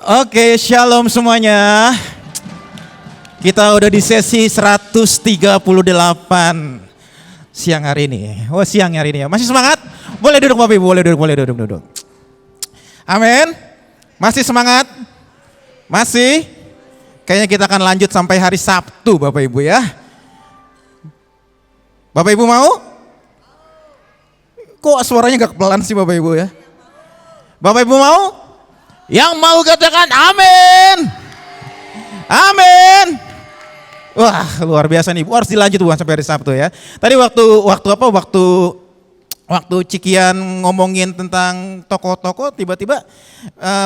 Oke, shalom semuanya. Kita udah di sesi 138 siang hari ini. Oh, siang hari ini ya. Masih semangat? Boleh duduk Bapak Ibu, boleh duduk. Amin. Masih semangat? Masih? Kayaknya kita akan lanjut sampai hari Sabtu Bapak Ibu ya. Bapak Ibu mau? Kok suaranya gak pelan sih Bapak Ibu ya? Bapak Ibu mau? Yang mau katakan amin. Amin. Wah, luar biasa nih. Harus dilanjut bukan sampai hari Sabtu ya. Tadi waktu Cikian ngomongin tentang tokoh-tokoh, tiba-tiba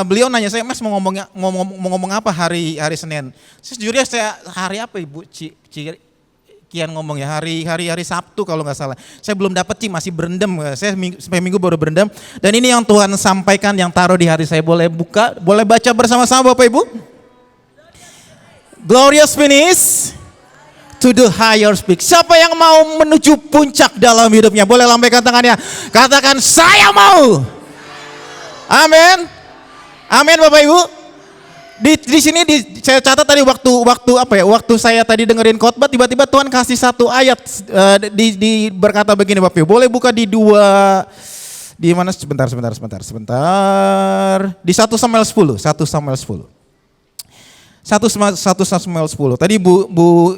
beliau nanya saya, Mas mau ngomong apa hari Senin? Sejujurnya saya hari apa Ibu Cikian ngomong ya, hari Sabtu kalau nggak salah. Saya belum dapat masih berendam. Saya sampai minggu baru berendam. Dan ini yang Tuhan sampaikan, yang taruh di hati saya. Boleh buka, boleh baca bersama-sama Bapak Ibu. Glorious finish to the higher peak. Siapa yang mau menuju puncak dalam hidupnya? Boleh lambaikan tangannya. Katakan saya mau. Amin. Amin Bapak Ibu. Di sini saya catat tadi waktu saya tadi dengerin khotbah, tiba-tiba Tuhan kasih satu ayat berkata begini Bapak Ibu. Boleh buka di di mana sebentar. Di 1 Samuel 10. 1 Samuel 10. Tadi Bu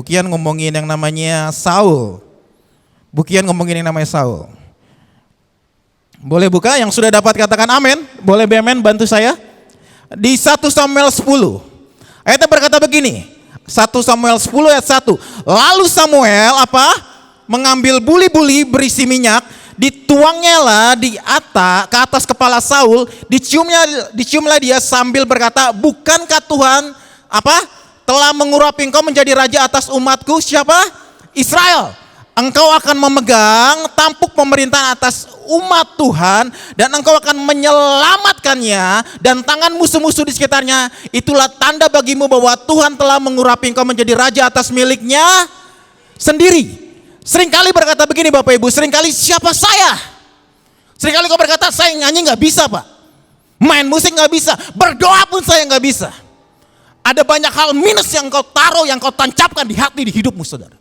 Kian ngomongin yang namanya Saul. Boleh buka yang sudah dapat katakan amin. Boleh amin bantu saya. Di 1 Samuel 10. Ayatnya berkata begini. 1 Samuel 10 ayat 1. Lalu Samuel mengambil buli-buli berisi minyak, dituangnya lah ke atas kepala Saul, diciumlah dia sambil berkata, bukankah Tuhan telah mengurapi engkau menjadi raja atas umatku? Siapa? Israel. Engkau akan memegang tampuk pemerintahan atas umat Tuhan, dan engkau akan menyelamatkannya dan tangan musuh-musuh di sekitarnya. Itulah tanda bagimu bahwa Tuhan telah mengurapi engkau menjadi raja atas miliknya sendiri. Seringkali berkata begini Bapak Ibu, seringkali siapa saya? Seringkali kau berkata saya nyanyi gak bisa Pak, main musik gak bisa, berdoa pun saya gak bisa. Ada banyak hal minus yang kau taruh, yang kau tancapkan di hati, di hidupmu saudara.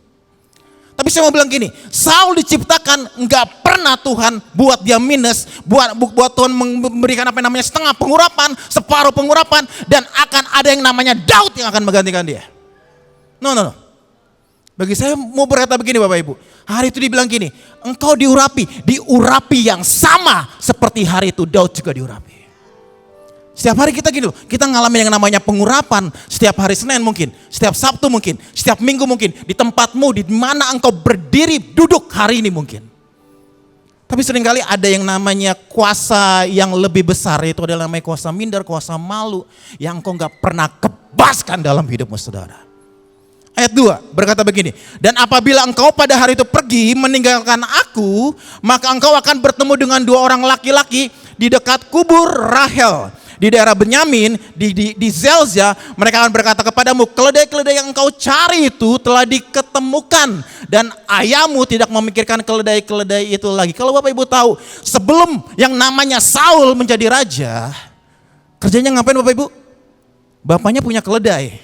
Tapi saya mau bilang gini, Saul diciptakan nggak pernah Tuhan buat dia minus, buat Tuhan memberikan setengah pengurapan, separuh pengurapan, dan akan ada yang namanya Daud yang akan menggantikan dia. No. Bagi saya mau berkata begini Bapak Ibu, hari itu dibilang gini, engkau diurapi yang sama seperti hari itu Daud juga diurapi. Setiap hari kita kita ngalamin yang namanya pengurapan. Setiap hari Senin mungkin, setiap Sabtu mungkin, setiap Minggu mungkin, di tempatmu, di mana engkau berdiri, duduk hari ini mungkin. Tapi seringkali ada yang namanya kuasa yang lebih besar, itu adalah namanya kuasa minder, kuasa malu, yang engkau gak pernah kebaskan dalam hidupmu saudara. Ayat 2 berkata begini, dan apabila engkau pada hari itu pergi meninggalkan aku, maka engkau akan bertemu dengan 2 orang laki-laki di dekat kubur Rahel di daerah Benyamin, di Zelza. Mereka akan berkata kepadamu, keledai-keledai yang engkau cari itu telah diketemukan, dan ayahmu tidak memikirkan keledai-keledai itu lagi. Kalau Bapak Ibu tahu, sebelum yang namanya Saul menjadi raja, kerjanya ngapain Bapak Ibu? Bapaknya punya keledai,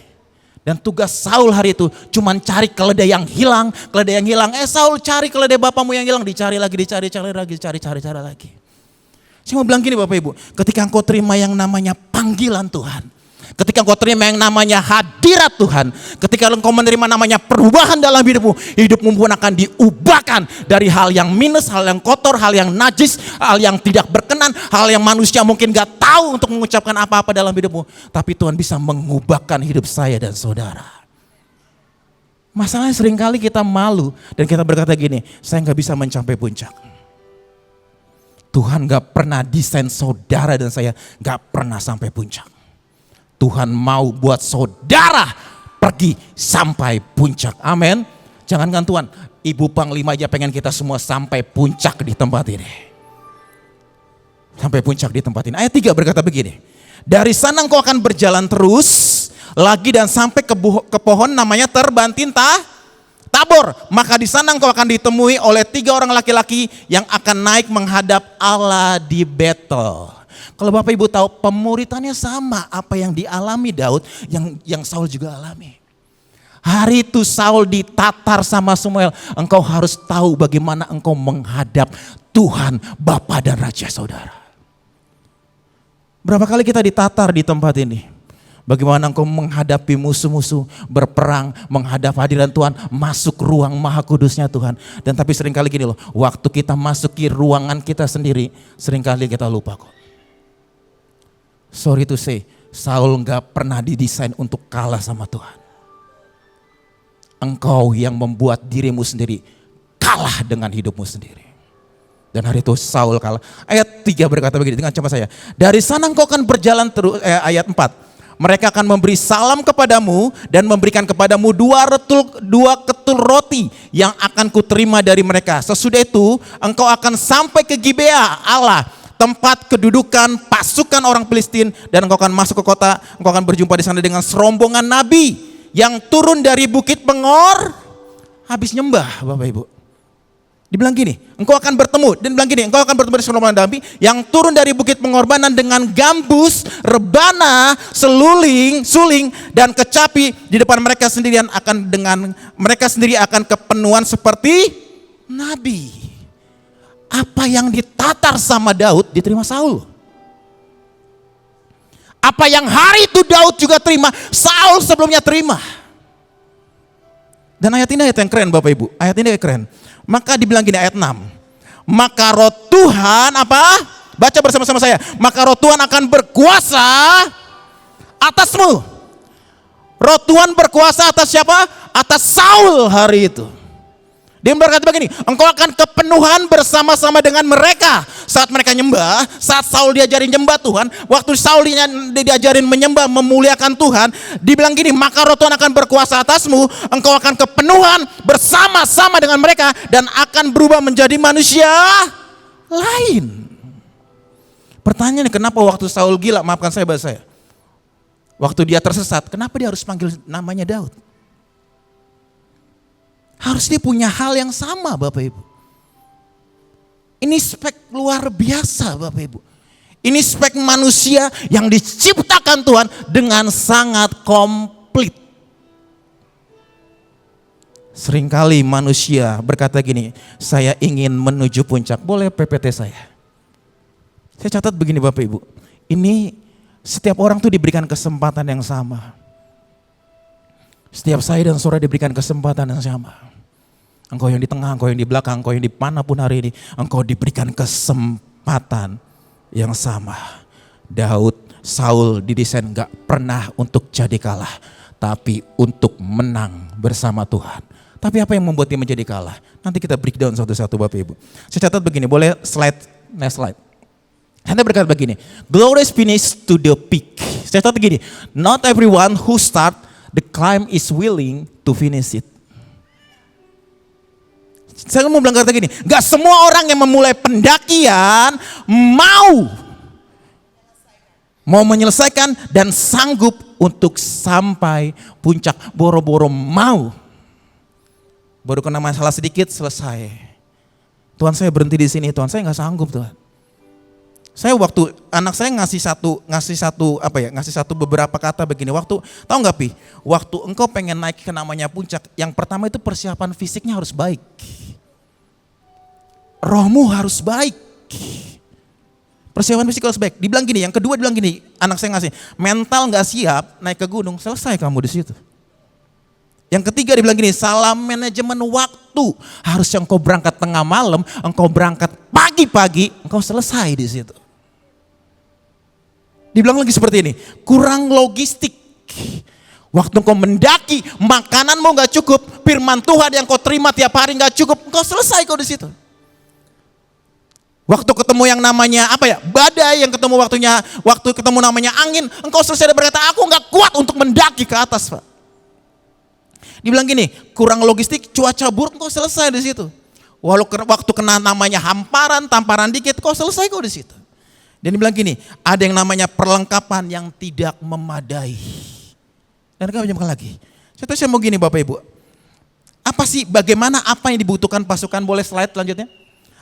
dan tugas Saul hari itu cuman cari keledai yang hilang. Saul cari keledai bapakmu yang hilang, dicari lagi. Saya mau bilang gini Bapak Ibu, ketika engkau terima yang namanya panggilan Tuhan, ketika engkau terima yang namanya hadirat Tuhan, ketika engkau menerima namanya perubahan dalam hidupmu pun akan diubahkan dari hal yang minus, hal yang kotor, hal yang najis, hal yang tidak berkenan, hal yang manusia mungkin gak tahu untuk mengucapkan apa-apa dalam hidupmu. Tapi Tuhan bisa mengubahkan hidup saya dan saudara. Masalahnya seringkali kita malu dan kita berkata gini, saya gak bisa mencapai puncak. Tuhan gak pernah desain saudara dan saya gak pernah sampai puncak. Tuhan mau buat saudara pergi sampai puncak. Amin. Jangankan Tuhan, Ibu Panglima aja pengen kita semua sampai puncak di tempat ini. Sampai puncak di tempat ini. Ayat 3 berkata begini. Dari sana engkau akan berjalan terus lagi dan sampai ke pohon namanya terbantin Tabor, maka di sana engkau akan ditemui oleh 3 orang laki-laki yang akan naik menghadap Allah di Betel. Kalau Bapak Ibu tahu pemuritannya sama apa yang dialami Daud, yang Saul juga alami. Hari itu Saul ditatar sama Samuel, engkau harus tahu bagaimana engkau menghadap Tuhan, Bapa dan Raja saudara. Berapa kali kita ditatar di tempat ini? Bagaimana engkau menghadapi musuh-musuh, berperang, menghadap hadirat Tuhan, masuk ruang maha kudusnya Tuhan. Dan tapi seringkali gini loh, waktu kita masuki ruangan kita sendiri, seringkali kita lupa kok. Sorry to say, Saul gak pernah didesain untuk kalah sama Tuhan. Engkau yang membuat dirimu sendiri kalah dengan hidupmu sendiri. Dan hari itu Saul kalah. Ayat 3 berkata begini, dengan coba saya. Dari sana engkau akan berjalan terus, ayat 4. Mereka akan memberi salam kepadamu dan memberikan kepadamu dua ketul roti yang akan kuterima dari mereka. Sesudah itu engkau akan sampai ke Gibea Allah, tempat kedudukan pasukan orang Filistin, dan engkau akan masuk ke kota. Engkau akan berjumpa di sana dengan serombongan nabi yang turun dari bukit Pengor habis nyembah, Bapak Ibu. Dibilang gini, engkau akan bertemu, dan bilang gini, engkau akan bertemu dengan serombongan nabi yang turun dari bukit pengorbanan dengan gambus, rebana, suling dan kecapi di depan mereka sendirian mereka sendiri akan kepenuhan seperti nabi. Apa yang ditatar sama Daud diterima Saul. Apa yang hari itu Daud juga terima, Saul sebelumnya terima. Dan ayat ini ayat yang keren Bapak Ibu, ayat ini keren. Maka dibilang gini ayat 6. Maka roh Tuhan apa? Baca bersama-sama saya. Maka roh Tuhan akan berkuasa atasmu. Roh Tuhan berkuasa atas siapa? Atas Saul hari itu. Dia berkata begini, engkau akan kepenuhan bersama-sama dengan mereka. Saat mereka nyembah, saat Saul diajarin nyembah Tuhan, waktu Saul diajarin menyembah, memuliakan Tuhan, dibilang gini, maka roh Tuhan akan berkuasa atasmu, engkau akan kepenuhan bersama-sama dengan mereka, dan akan berubah menjadi manusia lain. Pertanyaannya, kenapa waktu Saul gila, maafkan saya bahasa saya, waktu dia tersesat, kenapa dia harus panggil namanya Daud? Harus dia punya hal yang sama Bapak Ibu. Ini spek luar biasa Bapak Ibu. Ini spek manusia yang diciptakan Tuhan dengan sangat komplit. Seringkali manusia berkata gini, saya ingin menuju puncak, boleh PPT saya. Saya catat begini Bapak Ibu, ini setiap orang tuh diberikan kesempatan yang sama. Setiap saya dan saudara diberikan kesempatan yang sama. Engkau yang di tengah, engkau yang di belakang, engkau yang di mana pun hari ini, engkau diberikan kesempatan yang sama. Saul didesain gak pernah untuk jadi kalah, tapi untuk menang bersama Tuhan. Tapi apa yang membuat dia menjadi kalah? Nanti kita breakdown satu-satu Bapak Ibu. Saya catat begini, boleh next slide. Anda berkata begini, glorious finish to the peak. Saya catat begini, not everyone who start the climb is willing to finish it. Saya mau bilang kata gini, gak semua orang yang memulai pendakian mau menyelesaikan dan sanggup untuk sampai puncak. Boro-boro mau, baru kena masalah sedikit selesai. Tuhan saya berhenti di sini, Tuhan saya nggak sanggup Tuhan. Saya waktu anak saya ngasih satu beberapa kata begini. Waktu tahu nggak Pi? Waktu engkau pengen naik ke namanya puncak, yang pertama itu persiapan fisiknya harus baik. Rohmu harus baik. Persiapan fisik harus baik. Dibilang gini, yang kedua dibilang gini, anak saya ngasih, mental nggak siap naik ke gunung, selesai kamu di situ. Yang ketiga dibilang gini, salah manajemen waktu. Harusnya engkau berangkat tengah malam, engkau berangkat pagi-pagi, engkau selesai di situ. Dibilang lagi seperti ini, kurang logistik. Waktu engkau mendaki, makananmu gak cukup, firman Tuhan yang kau terima tiap hari gak cukup, engkau selesai kau di situ. Waktu ketemu yang namanya badai, yang waktu ketemu namanya angin, engkau selesai berkata, aku gak kuat untuk mendaki ke atas Pak. Dibilang gini, kurang logistik, cuaca buruk, engkau selesai di situ. Waktu kena namanya hamparan, tamparan dikit, kau selesai kau di situ. Dan dibilang gini, ada yang namanya perlengkapan yang tidak memadai. Dan kau jempol lagi. Saya mau gini Bapak Ibu. Bagaimana apa yang dibutuhkan pasukan? Boleh slide selanjutnya.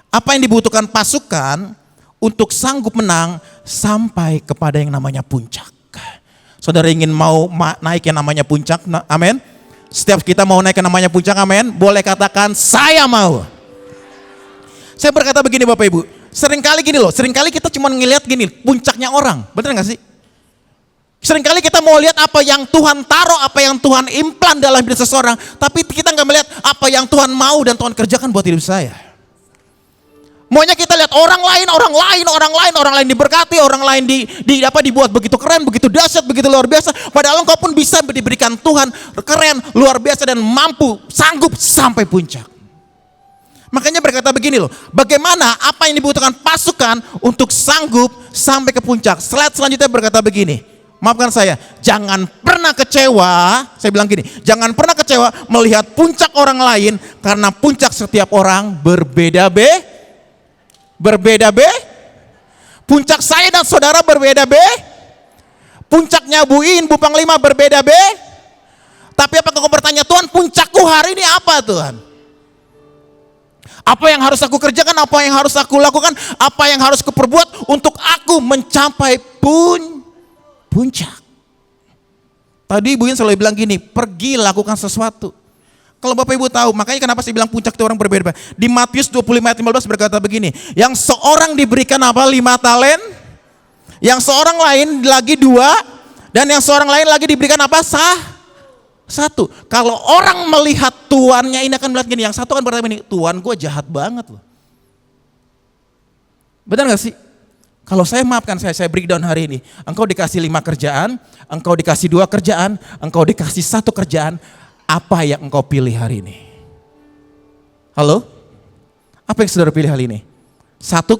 Apa yang dibutuhkan pasukan untuk sanggup menang sampai kepada yang namanya puncak. Saudara ingin mau naik yang namanya puncak, amin? Setiap kita mau naik yang namanya puncak, amin? Boleh katakan saya mau. Saya berkata begini Bapak Ibu, seringkali gini loh, seringkali kita cuma ngelihat gini, puncaknya orang, benar gak sih? Seringkali kita mau lihat apa yang Tuhan taruh, apa yang Tuhan implan dalam hidup seseorang, tapi kita gak melihat apa yang Tuhan mau dan Tuhan kerjakan buat hidup saya. Maunya kita lihat orang lain diberkati, orang lain dibuat begitu keren, begitu dahsyat, begitu luar biasa. Padahal engkau pun bisa diberikan Tuhan keren, luar biasa dan mampu, sanggup sampai puncak. Makanya berkata begini loh, bagaimana apa yang dibutuhkan pasukan untuk sanggup sampai ke puncak. Slide selanjutnya berkata begini, maafkan saya, jangan pernah kecewa, saya bilang gini, jangan pernah kecewa melihat puncak orang lain karena puncak setiap orang berbeda-beda. Puncak saya dan saudara berbeda puncaknya Bu In, Bu Panglima berbeda tapi apakah kau bertanya, Tuhan puncakku hari ini apa Tuhan? Apa yang harus aku kerjakan, apa yang harus aku lakukan, apa yang harus kuperbuat untuk aku mencapai puncak. Tadi Bu In selalu bilang gini, pergi lakukan sesuatu. Kalau Bapak Ibu tahu, makanya kenapa saya bilang puncak itu orang berbeda. Di Matius 25 ayat 15 berkata begini, yang seorang diberikan apa? 5 talen, yang seorang lain lagi 2, dan yang seorang lain lagi diberikan apa? 1. Kalau orang melihat tuannya ini akan melihat gini, yang satu akan berkata begini, Tuan gue jahat banget loh. Benar gak sih? Kalau saya maafkan saya breakdown hari ini, engkau dikasih 5 kerjaan, engkau dikasih 2 kerjaan, engkau dikasih 1 kerjaan, apa yang engkau pilih hari ini? Halo? Apa yang saudara pilih hari ini? Satu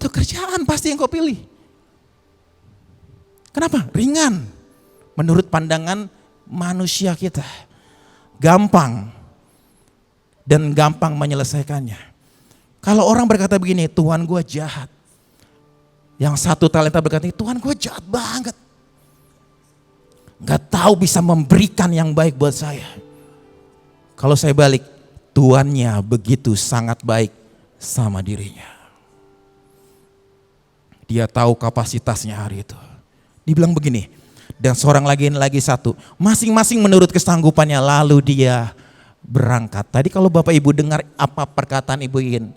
kerjaan pasti yang kau pilih. Kenapa? Ringan. Menurut pandangan manusia kita. Gampang. Dan gampang menyelesaikannya. Kalau orang berkata begini, Tuhan gue jahat. Yang 1 talenta berkata, Tuhan gue jahat banget. Gak tahu bisa memberikan yang baik buat saya. Kalau saya balik, tuannya begitu sangat baik sama dirinya. Dia tahu kapasitasnya hari itu. Dibilang begini, dan seorang lagi 1, masing-masing menurut kesanggupannya lalu dia berangkat. Tadi kalau Bapak Ibu dengar apa perkataan Ibu In,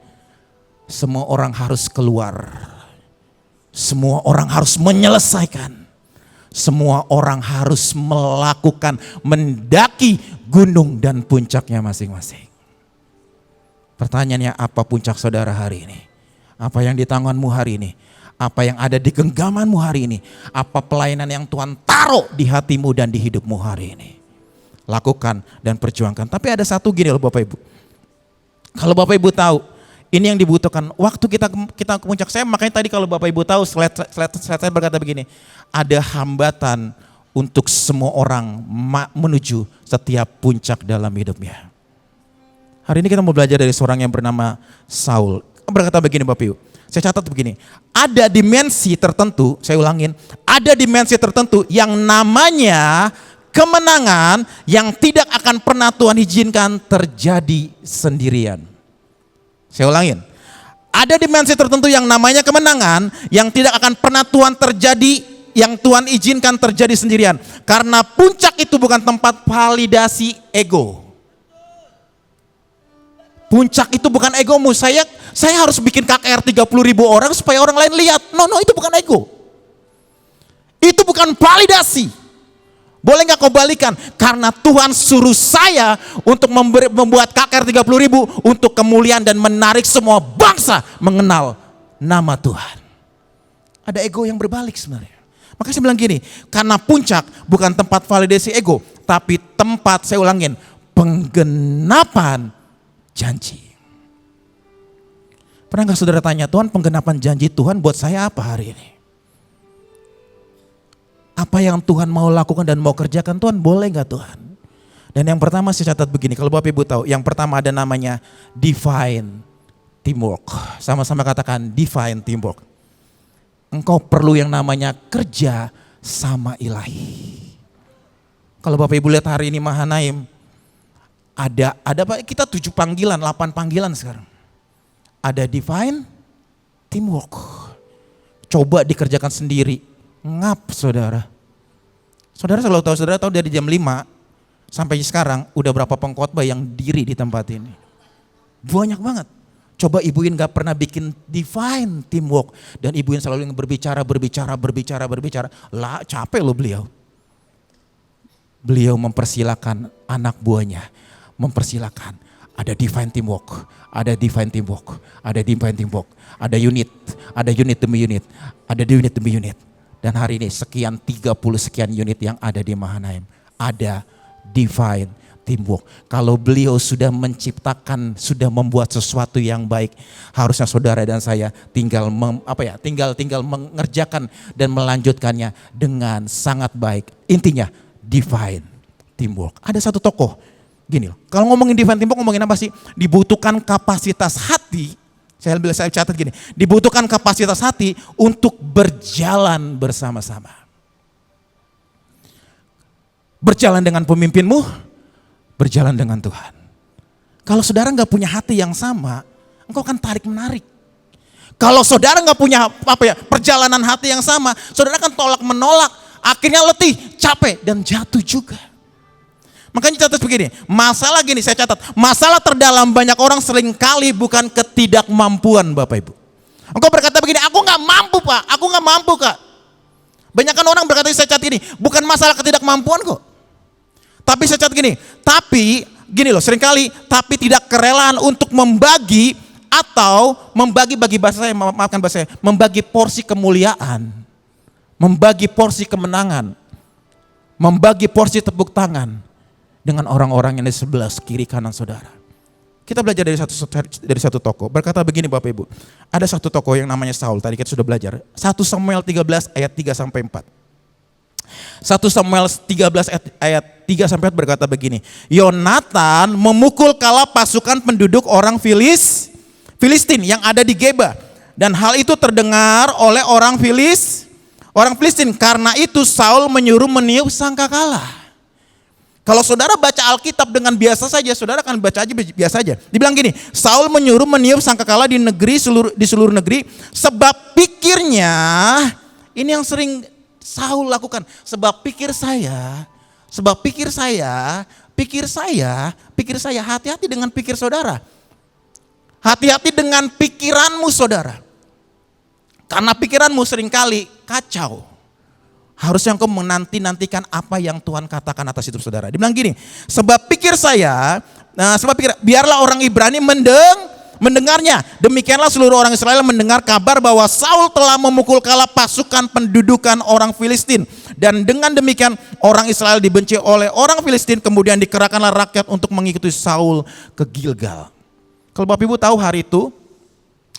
semua orang harus keluar. Semua orang harus menyelesaikan. Semua orang harus melakukan, mendaki gunung dan puncaknya masing-masing. Pertanyaannya, apa puncak saudara hari ini? Apa yang di tanganmu hari ini? Apa yang ada di genggamanmu hari ini? Apa pelayanan yang Tuhan taruh di hatimu dan di hidupmu hari ini? Lakukan dan perjuangkan. Tapi ada satu gini loh Bapak Ibu. Kalau Bapak Ibu tahu, ini yang dibutuhkan waktu kita ke puncak. Saya makanya tadi kalau Bapak Ibu tahu slide saya berkata begini, ada hambatan untuk semua orang menuju setiap puncak dalam hidupnya. Hari ini kita mau belajar dari seorang yang bernama Saul. Berkata begini Bapak Ibu, saya catat begini, ada dimensi tertentu, saya ulangin, ada dimensi tertentu yang namanya kemenangan yang tidak akan pernah Tuhan izinkan terjadi sendirian. Saya ulangin, ada dimensi tertentu yang namanya kemenangan yang tidak akan pernah yang Tuhan izinkan terjadi sendirian. Karena puncak itu bukan tempat validasi ego. Puncak itu bukan egomu, saya harus bikin KKR 30.000 orang supaya orang lain lihat. No, itu bukan ego. Itu bukan validasi. Boleh gak kau balikan? Karena Tuhan suruh saya untuk membuat KKR 30.000 untuk kemuliaan dan menarik semua bangsa mengenal nama Tuhan. Ada ego yang berbalik sebenarnya. Makanya saya bilang gini, karena puncak bukan tempat validasi ego, tapi tempat, saya ulangin, penggenapan janji. Pernah gak saudara tanya, Tuhan penggenapan janji Tuhan buat saya apa hari ini? Apa yang Tuhan mau lakukan dan mau kerjakan Tuhan boleh gak Tuhan? Dan yang pertama saya catat begini, kalau Bapak Ibu tahu, yang pertama ada namanya divine teamwork. Sama-sama katakan divine teamwork. Engkau perlu yang namanya kerja sama ilahi. Kalau Bapak Ibu lihat hari ini Mahanaim, ada kita 7 panggilan, 8 panggilan sekarang. ada divine teamwork. Coba dikerjakan sendiri, ngap saudara. Saudara tahu dari jam 5 sampai sekarang udah berapa pengkhotbah yang diri di tempat ini. Banyak banget. Coba Ibu In gak pernah bikin divine teamwork. Dan Ibu In selalu berbicara. Lah capek loh beliau. Beliau mempersilakan anak buahnya. Mempersilakan. Ada divine teamwork. Ada unit demi unit. Ada unit demi unit. Dan hari ini sekian 30 sekian unit yang ada di Mahanaim. Ada divine teamwork. Kalau beliau sudah menciptakan, sudah membuat sesuatu yang baik, harusnya saudara dan saya tinggal mengerjakan dan melanjutkannya dengan sangat baik. Intinya divine teamwork. Ada satu tokoh gini loh. Kalau ngomongin divine teamwork ngomongin apa sih? Dibutuhkan kapasitas hati. Saya catat gini, dibutuhkan kapasitas hati untuk berjalan bersama-sama. Berjalan dengan pemimpinmu, berjalan dengan Tuhan. Kalau saudara nggak punya hati yang sama, engkau akan tarik menarik. Kalau saudara nggak punya perjalanan hati yang sama, saudara akan tolak menolak, akhirnya letih, capek dan jatuh juga. Makanya catat begini, masalah terdalam banyak orang seringkali bukan ketidakmampuan Bapak Ibu. Engkau berkata begini, aku nggak mampu Kak. Banyakan orang berkata, saya catat gini, bukan masalah ketidakmampuan kok. Tapi saya catat gini, seringkali tapi tidak kerelaan untuk membagi atau membagi bahasa saya, maafkan bahasa saya, membagi porsi kemuliaan, membagi porsi kemenangan, membagi porsi tepuk tangan dengan orang-orang yang di sebelah kiri kanan saudara. Kita belajar dari satu tokoh. Berkata begini Bapak Ibu, ada satu tokoh yang namanya Saul, tadi kita sudah belajar. 1 Samuel 13 ayat 3 sampai 4. 1 Samuel 13 ayat 3 sampai 4 berkata begini, Yonatan memukul kala pasukan penduduk orang Filistin yang ada di Geba, dan hal itu terdengar oleh orang Filistin. Karena itu Saul menyuruh meniup sangkakala. Kalau saudara baca Alkitab dengan biasa saja, saudara akan baca aja biasa aja. Dibilang gini, Saul menyuruh meniup sangkakala di seluruh negeri, sebab pikirnya, ini yang sering Saul lakukan, sebab pikir saya, hati-hati dengan pikir saudara. Hati-hati dengan pikiranmu saudara. Karena pikiranmu seringkali kacau. Harusnya engkau menantikan apa yang Tuhan katakan atas hidup saudara. Dia bilang gini, biarlah orang Ibrani mendengarnya. Demikianlah seluruh orang Israel mendengar kabar bahwa Saul telah memukul kala pasukan pendudukan orang Filistin. Dan dengan demikian orang Israel dibenci oleh orang Filistin. Kemudian dikerahkanlah rakyat untuk mengikuti Saul ke Gilgal. Kalau Bapak Ibu tahu hari itu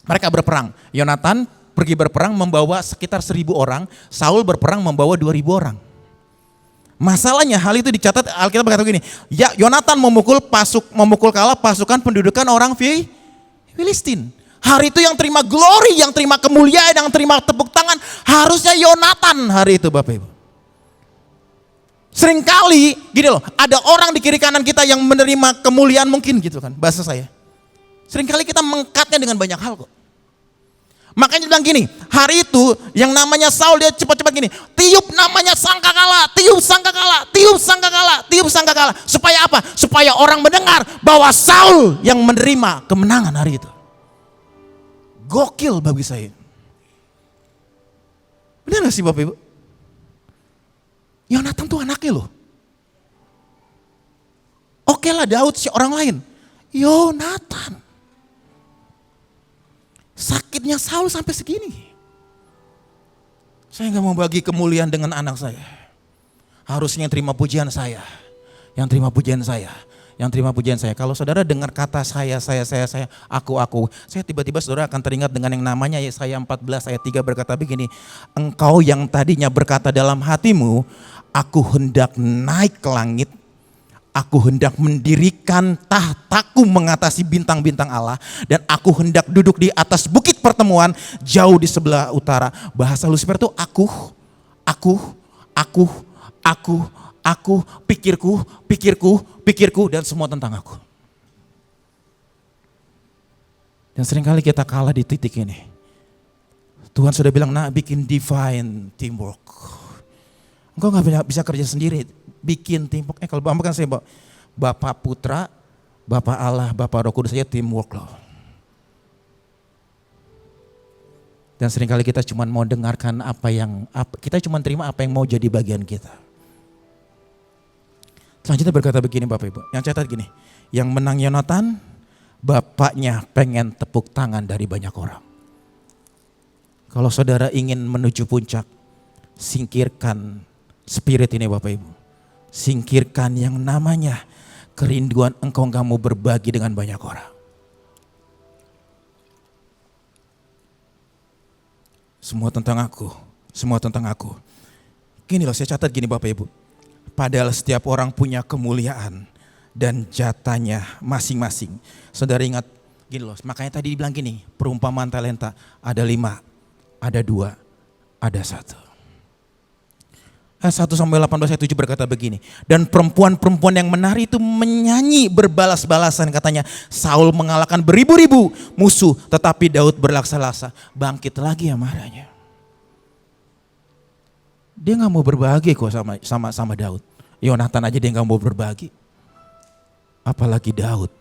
mereka berperang. Yonatan pergi berperang membawa sekitar 1.000 orang. Saul berperang membawa 2.000 orang. Masalahnya hal itu dicatat, Alkitab berkata begini, Yonatan memukul kala pasukan pendudukan orang Filistin. Hari itu yang terima glory, yang terima kemuliaan, yang terima tepuk tangan, harusnya Yonatan hari itu Bapak Ibu. Seringkali gini loh, ada orang di kiri kanan kita yang menerima kemuliaan mungkin gitu kan, bahasa saya. Seringkali kita mengangkatnya dengan banyak hal kok. Makanya bilang gini, hari itu yang namanya Saul dia cepat-cepat gini, tiup namanya sangkakala. Supaya apa? Supaya orang mendengar bahwa Saul yang menerima kemenangan hari itu. Gokil bagi saya. Benar gak sih Bapak Ibu? Yonatan tuh anaknya loh. Oke lah Daud si orang lain. Yonatan. Sakitnya Saul sampai segini. Saya gak mau bagi kemuliaan dengan anak saya. Harusnya yang terima pujian saya. Kalau saudara dengar kata saya, aku. Saya tiba-tiba saudara akan teringat dengan yang namanya Yesaya 14 ayat 3 berkata begini. Engkau yang tadinya berkata dalam hatimu, aku hendak naik ke langit. Aku hendak mendirikan tahtaku mengatasi bintang-bintang Allah. Dan aku hendak duduk di atas bukit pertemuan jauh di sebelah utara. Bahasa Lucifer itu aku, pikirku, dan semua tentang aku. Dan seringkali kita kalah di titik ini. Tuhan sudah bilang, nah bikin divine teamwork. Engkau gak bisa kerja sendiri, bikin teamwork. Kalau Bapak kan saya Bapak Putra, Bapak Allah, Bapak Roh Kudus saja teamwork loh. Dan seringkali kita cuma mau dengarkan kita cuma terima apa yang mau jadi bagian kita. Selanjutnya berkata begini Bapak Ibu, yang catat gini, yang menang Yonatan, bapaknya pengen tepuk tangan dari banyak orang. Kalau saudara ingin menuju puncak, singkirkan spirit ini Bapak Ibu. Singkirkan yang namanya kerinduan engkau gak mau berbagi dengan banyak orang. Semua tentang aku, semua tentang aku. Gini loh, saya catat gini Bapak Ibu. Padahal setiap orang punya kemuliaan dan jatahnya masing-masing. Saudara ingat gini loh, makanya tadi dibilang gini, perumpamaan talenta ada 5, ada 2, ada 1. Ayat 1 Samuel 18 ayat 7 berkata begini, dan perempuan-perempuan yang menari itu menyanyi berbalas-balasan, katanya Saul mengalahkan beribu-ribu musuh, tetapi Daud berlaksa-laksa. Bangkit lagi ya marahnya. Dia gak mau berbagi kok sama Daud. Yonatan aja dia gak mau berbagi, apalagi Daud.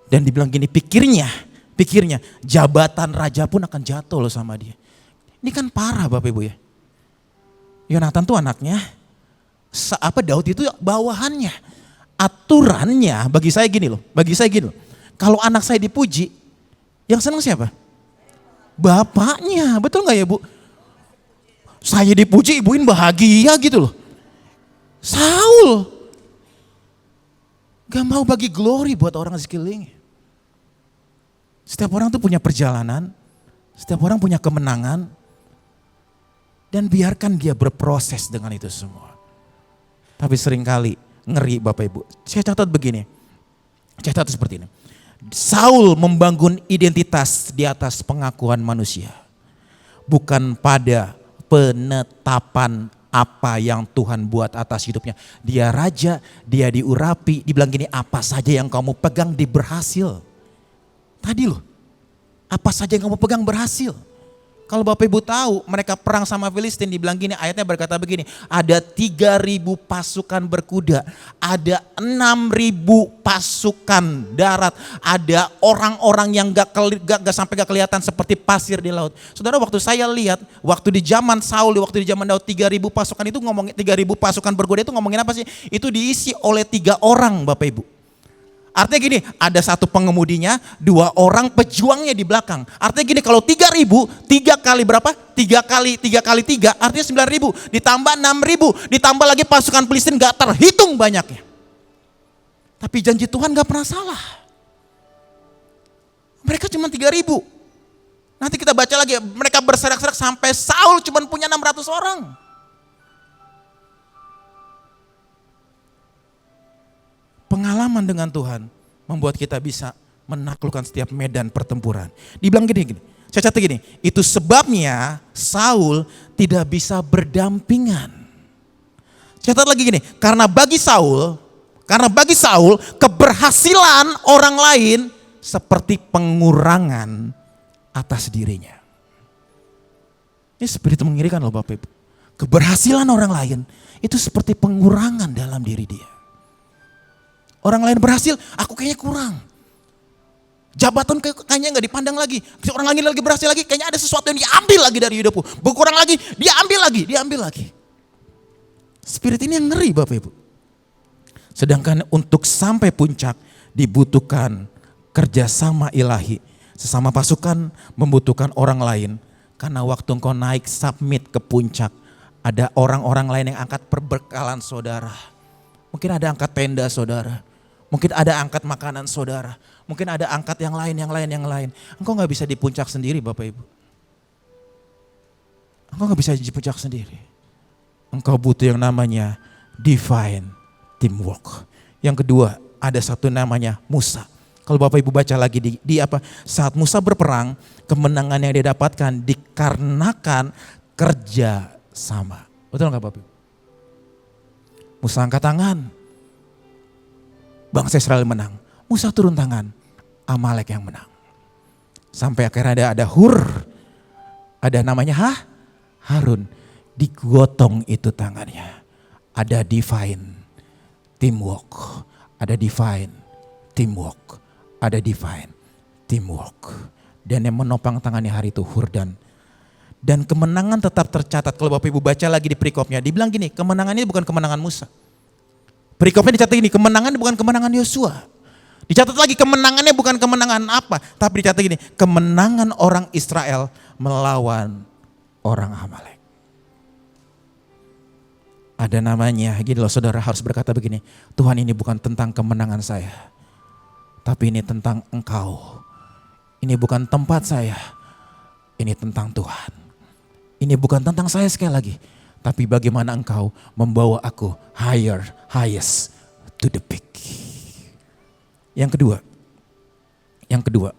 Dan dibilang gini, pikirnya jabatan raja pun akan jatuh loh sama dia. Ini kan parah Bapak Ibu ya. Yonatan tuh anaknya, Daud itu bawahannya. Aturannya bagi saya gini loh. Kalau anak saya dipuji, yang senang siapa? Bapaknya, betul gak ya Bu? Saya dipuji, ibuin bahagia gitu loh. Saul gak mau bagi glory buat orang di sekelilingnya. Setiap orang tuh punya perjalanan, setiap orang punya kemenangan. Dan biarkan dia berproses dengan itu semua. Tapi seringkali ngeri Bapak Ibu. Saya catat begini. Saya catat seperti ini. Saul membangun identitas di atas pengakuan manusia. Bukan pada penetapan apa yang Tuhan buat atas hidupnya. Dia raja, dia diurapi. Dibilang gini, apa saja yang kamu pegang berhasil. Tadi loh. Apa saja yang kamu pegang berhasil. Kalau Bapak Ibu tahu mereka perang sama Filistin, dibilang gini, ayatnya berkata begini, ada 3.000 pasukan berkuda, ada 6.000 pasukan darat, ada orang-orang yang gak kelihatan seperti pasir di laut. Saudara, waktu saya lihat, waktu di zaman Saul, waktu di zaman Daud, 3.000 pasukan itu ngomongin, 3.000 pasukan berkuda itu ngomongin apa sih? Itu diisi oleh 3 orang Bapak Ibu. Artinya gini, ada 1 pengemudinya, 2 orang pejuangnya di belakang. Artinya gini, kalau 3.000, 3 kali berapa? 3 kali 3, artinya 9.000. Ditambah 6.000, ditambah lagi pasukan Filistin gak terhitung banyaknya. Tapi janji Tuhan gak pernah salah. Mereka cuma 3.000. Nanti kita baca lagi, mereka berserak-serak sampai Saul cuma punya 600 orang. Pengalaman dengan Tuhan membuat kita bisa menaklukkan setiap medan pertempuran. Dibilang gini, saya catat gini, itu sebabnya Saul tidak bisa berdampingan. Catat lagi gini, karena bagi Saul keberhasilan orang lain seperti pengurangan atas dirinya. Ini seperti mengirikan loh Bapak Ibu. Keberhasilan orang lain itu seperti pengurangan dalam diri dia. Orang lain berhasil, aku kayaknya kurang. Jabatan kayaknya gak dipandang lagi. Orang lain lagi berhasil lagi, kayaknya ada sesuatu yang diambil lagi dari hidupku. Berkurang lagi, dia ambil lagi. Spirit ini yang ngeri Bapak Ibu. Sedangkan untuk sampai puncak dibutuhkan kerjasama ilahi. Sesama pasukan membutuhkan orang lain. Karena waktu engkau naik submit ke puncak, ada orang-orang lain yang angkat perbekalan saudara. Mungkin ada angkat tenda saudara. Mungkin ada angkat makanan saudara. Mungkin ada angkat yang lain. Engkau gak bisa di puncak sendiri Bapak Ibu. Engkau gak bisa di puncak sendiri. Engkau butuh yang namanya divine teamwork. Yang kedua, ada satu namanya Musa. Kalau Bapak Ibu baca lagi saat Musa berperang, kemenangan yang dia dapatkan dikarenakan kerja sama. Betul gak Bapak Ibu? Musa angkat tangan, bangsa Israel menang. Musa turun tangan, Amalek yang menang. Sampai akhirnya ada Hur, ada namanya Harun, digotong itu tangannya. Ada divine teamwork, ada divine teamwork, ada divine teamwork. Dan yang menopang tangannya hari itu Hur dan kemenangan tetap tercatat. Kalau Bapak Ibu baca lagi di perikopnya, dibilang gini, kemenangan ini bukan kemenangan Musa. Perikopnya dicatat gini, kemenangan bukan kemenangan Yosua. Dicatat lagi kemenangannya bukan kemenangan apa, tapi dicatat gini, kemenangan orang Israel melawan orang Amalek. Ada namanya, gini loh saudara harus berkata begini, Tuhan ini bukan tentang kemenangan saya, tapi ini tentang Engkau. Ini bukan tempat saya, ini tentang Tuhan. Ini bukan tentang saya sekali lagi, tapi bagaimana Engkau membawa aku highest to the peak. Yang kedua,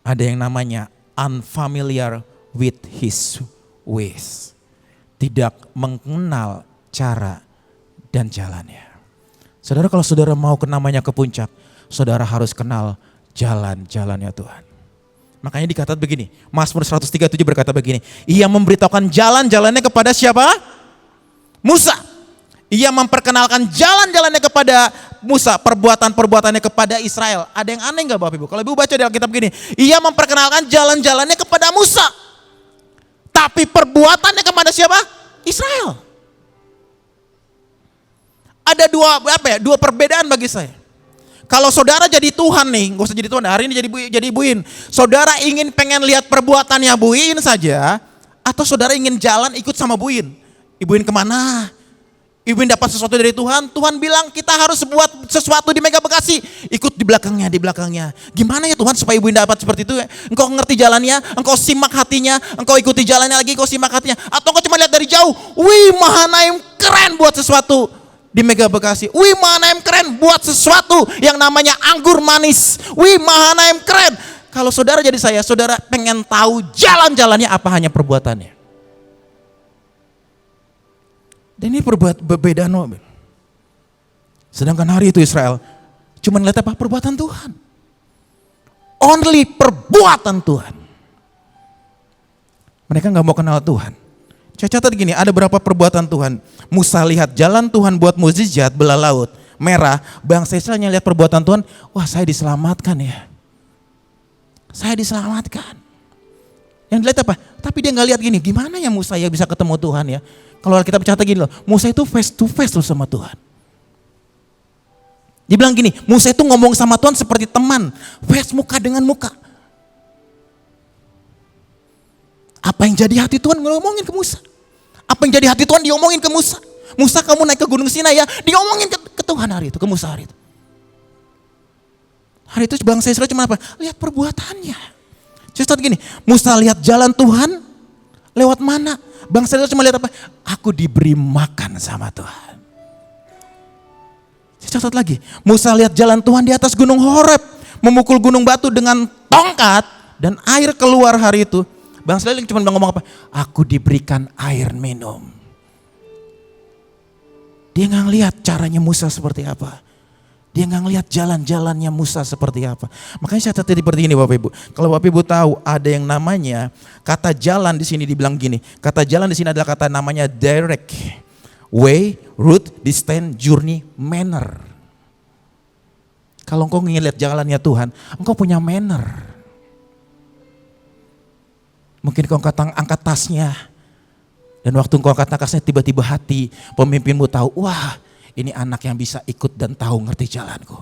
ada yang namanya unfamiliar with his ways. Tidak mengenal cara dan jalannya. Saudara, kalau saudara mau namanya ke puncak, saudara harus kenal jalan-jalannya Tuhan. Makanya dikatakan begini, Mazmur 137 berkata begini, ia memberitahukan jalan-jalannya kepada siapa? Musa. Ia memperkenalkan jalan-jalannya kepada Musa, perbuatan-perbuatannya kepada Israel. Ada yang aneh gak Bapak Ibu? Kalau Ibu baca di Alkitab begini, ia memperkenalkan jalan-jalannya kepada Musa. Tapi perbuatannya kepada siapa? Israel. Ada dua perbedaan bagi saya. Kalau saudara jadi Tuhan nih, gak usah jadi Tuhan, hari ini jadi Ibuin. Saudara pengen lihat perbuatannya Buin saja, atau saudara ingin jalan ikut sama Buin. Ibuin kemana? Ibuin dapat sesuatu dari Tuhan, Tuhan bilang kita harus buat sesuatu di Mega Bekasi. Ikut di belakangnya. Gimana ya Tuhan supaya Ibuin dapat seperti itu? Engkau ngerti jalannya, engkau simak hatinya, engkau ikuti jalannya lagi, engkau simak hatinya. Atau engkau cuma lihat dari jauh, wih Mahanaim keren buat sesuatu di Mega Bekasi. Wih Mahanaim keren buat sesuatu yang namanya anggur manis. Wih Mahanaim keren. Kalau saudara jadi saya, saudara pengen tahu jalan-jalannya apa hanya perbuatannya. Dan ini perbedaan. Sedangkan hari itu Israel cuma lihat apa? Perbuatan Tuhan. Only perbuatan Tuhan. Mereka gak mau kenal Tuhan. Saya catat gini, ada berapa perbuatan Tuhan. Musa lihat jalan Tuhan buat mukjizat belah laut merah. Bangsa Israel lihat perbuatan Tuhan, wah saya diselamatkan ya. Saya diselamatkan. Yang dilihat apa? Tapi dia gak lihat gini, gimana ya Musa ya bisa ketemu Tuhan ya. Kalau kita berkata gini loh, Musa itu face to face loh sama Tuhan. Dia bilang gini, Musa itu ngomong sama Tuhan seperti teman, face muka dengan muka. Apa yang jadi hati Tuhan ngomongin ke Musa. Apa yang jadi hati Tuhan diomongin ke Musa. Musa kamu naik ke Gunung Sinai ya, diomongin ke Tuhan hari itu, ke Musa hari itu. Hari itu bangsa Israel cuma apa? Lihat perbuatannya. Saya gini, Musa lihat jalan Tuhan, lewat mana? Bangsa Israel cuma lihat apa? Aku diberi makan sama Tuhan. Saya catat lagi, Musa lihat jalan Tuhan di atas gunung Horeb, memukul gunung batu dengan tongkat dan air keluar hari itu. Bangsa Israel cuma ngomong apa? Aku diberikan air minum. Dia nggak ngelihat caranya Musa seperti apa. Dia nggak ngelihat jalan-jalannya Musa seperti apa. Makanya saya catat seperti ini Bapak Ibu. Kalau Bapak Ibu tahu ada yang namanya kata jalan di sini dibilang gini. Kata jalan di sini adalah kata namanya direct, way, route, distance, journey, manner. Kalau engkau ingin lihat jalannya Tuhan, engkau punya manner. Mungkin kau angkat tasnya. Dan waktu engkau angkat tasnya tiba-tiba hati pemimpinmu tahu, wah ini anak yang bisa ikut dan tahu ngerti jalanku.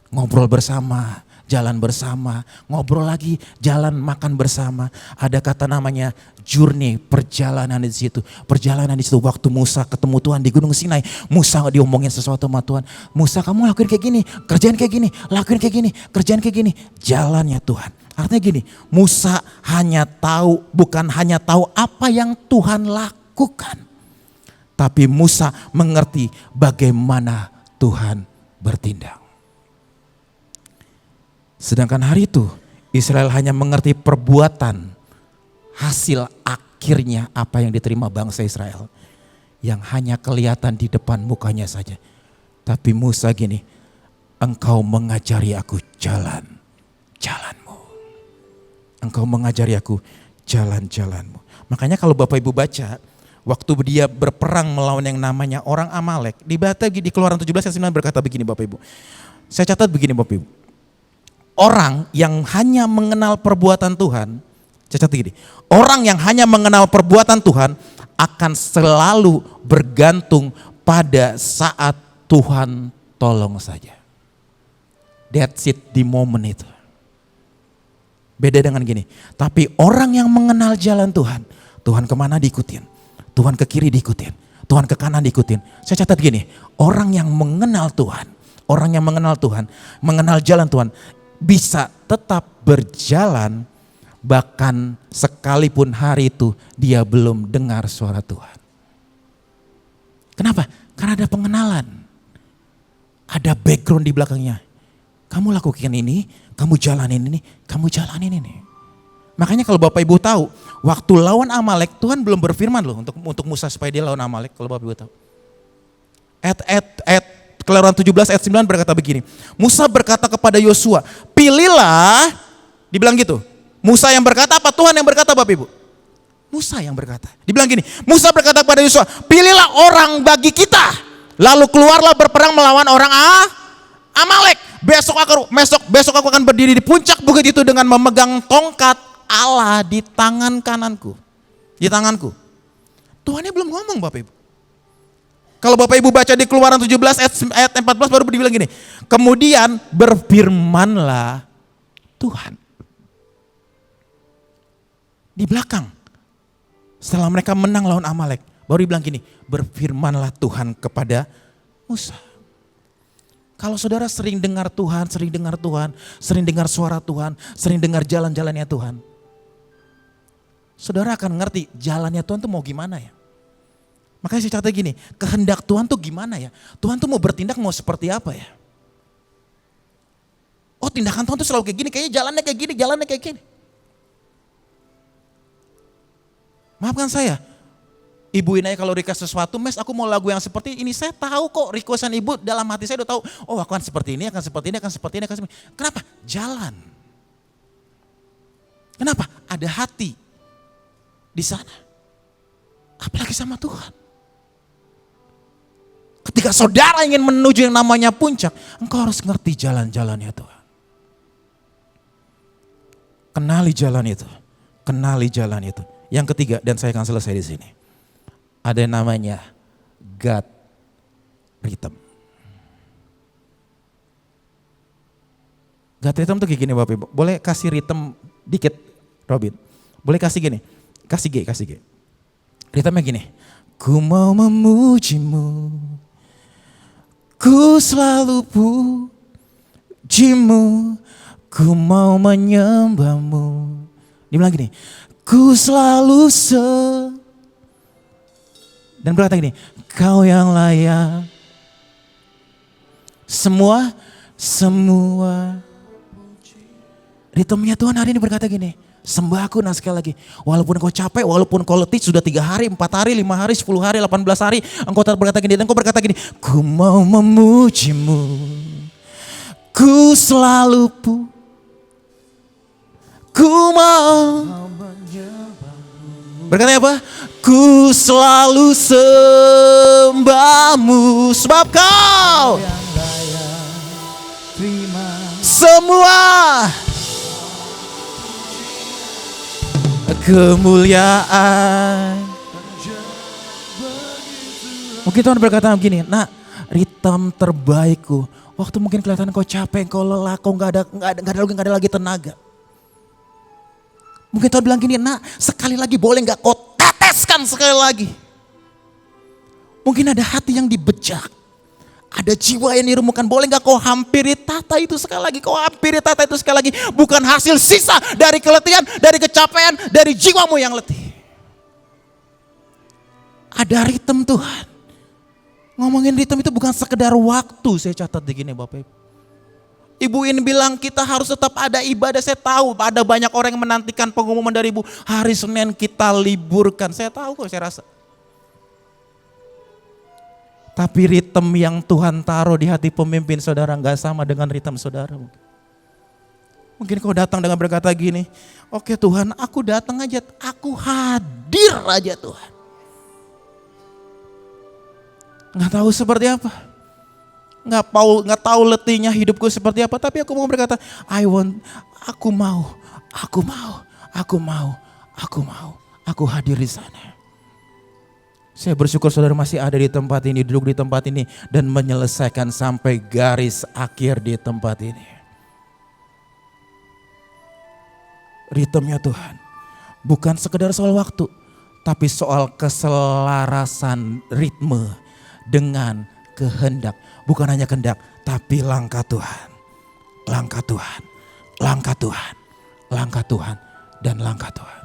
Ngobrol bersama, jalan bersama, ngobrol lagi, jalan makan bersama. Ada kata namanya journey, perjalanan di situ. Perjalanan di situ waktu Musa ketemu Tuhan di Gunung Sinai. Musa diomongin sesuatu sama Tuhan. Musa kamu lakuin kayak gini, kerjain kayak gini, lakuin kayak gini, kerjain kayak gini. Jalannya Tuhan. Artinya gini, Musa bukan hanya tahu apa yang Tuhan lakukan. Tapi Musa mengerti bagaimana Tuhan bertindak. Sedangkan hari itu Israel hanya mengerti perbuatan, hasil akhirnya apa yang diterima bangsa Israel. Yang hanya kelihatan di depan mukanya saja. Tapi Musa gini, engkau mengajari aku jalanmu. Engkau mengajari aku jalan-jalanmu. Makanya kalau Bapak Ibu baca, waktu dia berperang melawan yang namanya orang Amalek, di Keluaran 17 ayat 9 berkata begini Bapak Ibu. Saya catat begini Bapak Ibu. Orang yang hanya mengenal perbuatan Tuhan, saya catat gini, orang yang hanya mengenal perbuatan Tuhan akan selalu bergantung pada saat Tuhan tolong saja. That's it, di momen itu. Beda dengan gini, tapi orang yang mengenal jalan Tuhan, Tuhan kemana diikutin, Tuhan ke kiri diikutin, Tuhan ke kanan diikutin. Saya catat gini, orang yang mengenal Tuhan, orang yang mengenal Tuhan, mengenal jalan Tuhan, bisa tetap berjalan bahkan sekalipun hari itu dia belum dengar suara Tuhan. Kenapa? Karena ada pengenalan, ada background di belakangnya. Kamu lakukan ini, kamu jalanin ini, kamu jalanin ini. Makanya kalau Bapak Ibu tahu, waktu lawan Amalek, Tuhan belum berfirman loh untuk Musa supaya dia lawan Amalek, kalau Bapak Ibu tahu. Keluaran 17 ayat 9 berkata begini, Musa berkata kepada Yosua, pilihlah, dibilang gitu. Musa yang berkata apa? Tuhan yang berkata Bapak Ibu? Musa yang berkata. Dibilang gini, Musa berkata kepada Yosua, pilihlah orang bagi kita, lalu keluarlah berperang melawan orang Amalek. Besok aku akan berdiri di puncak bukit itu dengan memegang tongkat Allah di tangan kananku. Di tanganku. Tuhannya belum ngomong Bapak Ibu. Kalau Bapak Ibu baca di Keluaran 17 ayat 14 baru dibilang gini. Kemudian berfirmanlah Tuhan. Di belakang. Setelah mereka menang lawan Amalek. Baru dibilang gini. Berfirmanlah Tuhan kepada Musa. Kalau saudara sering dengar Tuhan, sering dengar suara Tuhan, sering dengar jalan-jalannya Tuhan. Saudara akan ngerti jalannya Tuhan tuh mau gimana ya. Makanya saya catat gini, kehendak Tuhan tuh gimana ya. Tuhan tuh mau bertindak mau seperti apa ya. Oh tindakan Tuhan tuh selalu kayak gini, kayaknya jalannya kayak gini. Maafkan saya. Ibu Inaya kalau request sesuatu, Mes aku mau lagu yang seperti ini, saya tahu kok requestan ibu dalam hati saya udah tahu, oh aku akan seperti ini, akan seperti ini. Kenapa? Jalan. Kenapa? Ada hati di sana. Apalagi sama Tuhan. Ketika saudara ingin menuju yang namanya puncak, engkau harus ngerti jalan-jalannya Tuhan. Kenali jalan itu. Yang ketiga, dan saya akan selesai di sini. Ada yang namanya God rhythm. God rhythm tuh kayak gini Bapak Ibu. Boleh kasih rhythm dikit Robin. Boleh kasih gini. Kasih G. Rhythmnya gini. Ku mau memujimu. Ku selalu pujimu. Ku mau menyembahmu. Dia bilang gini. Ku selalu dan berkata gini, kau yang layak, semua. Ritmenya Tuhan hari ini berkata gini, sembah aku. Nah sekali lagi, walaupun kau capek, walaupun kau letih, sudah 3 hari, 4 hari, 5 hari, 10 hari, 18 hari, engkau tetap berkata gini, dan engkau berkata gini, ku mau memujimu, ku selalu ku mau. Berkata apa? Ku selalu sembahmu sebab kau semua kemuliaan. Mungkin Tuhan berkata begini, nah ritme terbaikku. Waktu mungkin kelihatan kau capek, kau lelah, kau nggak ada lagi tenaga. Mungkin Tuhan bilang gini, nak sekali lagi boleh gak kau teteskan sekali lagi. Mungkin ada hati yang dibejak. Ada jiwa yang diremukkan, boleh gak kau hampiri tata itu sekali lagi. Kau hampiri tata itu sekali lagi. Bukan hasil sisa dari keletihan, dari kecapean, dari jiwamu yang letih. Ada ritme Tuhan. Ngomongin ritme itu bukan sekedar waktu, saya catat di gini Bapak Ibu. Ibu ini bilang kita harus tetap ada ibadah. Saya tahu ada banyak orang yang menantikan pengumuman dari Ibu. Hari Senin kita liburkan. Saya tahu kok, saya rasa. Tapi ritme yang Tuhan taruh di hati pemimpin saudara gak sama dengan ritme saudara. Mungkin kau datang dengan berkata gini, oke Tuhan, aku datang aja, aku hadir aja Tuhan. Nggak tahu seperti apa. Nggak tahu letihnya hidupku seperti apa, tapi aku mau berkata, aku mau, aku hadir di sana. Saya bersyukur saudara masih ada di tempat ini, duduk di tempat ini, dan menyelesaikan sampai garis akhir di tempat ini. Ritmenya Tuhan, bukan sekedar soal waktu, tapi soal keselarasan ritme dengan kehendak. Bukan hanya kehendak, tapi langkah Tuhan. Langkah Tuhan, langkah Tuhan, langkah Tuhan, dan langkah Tuhan.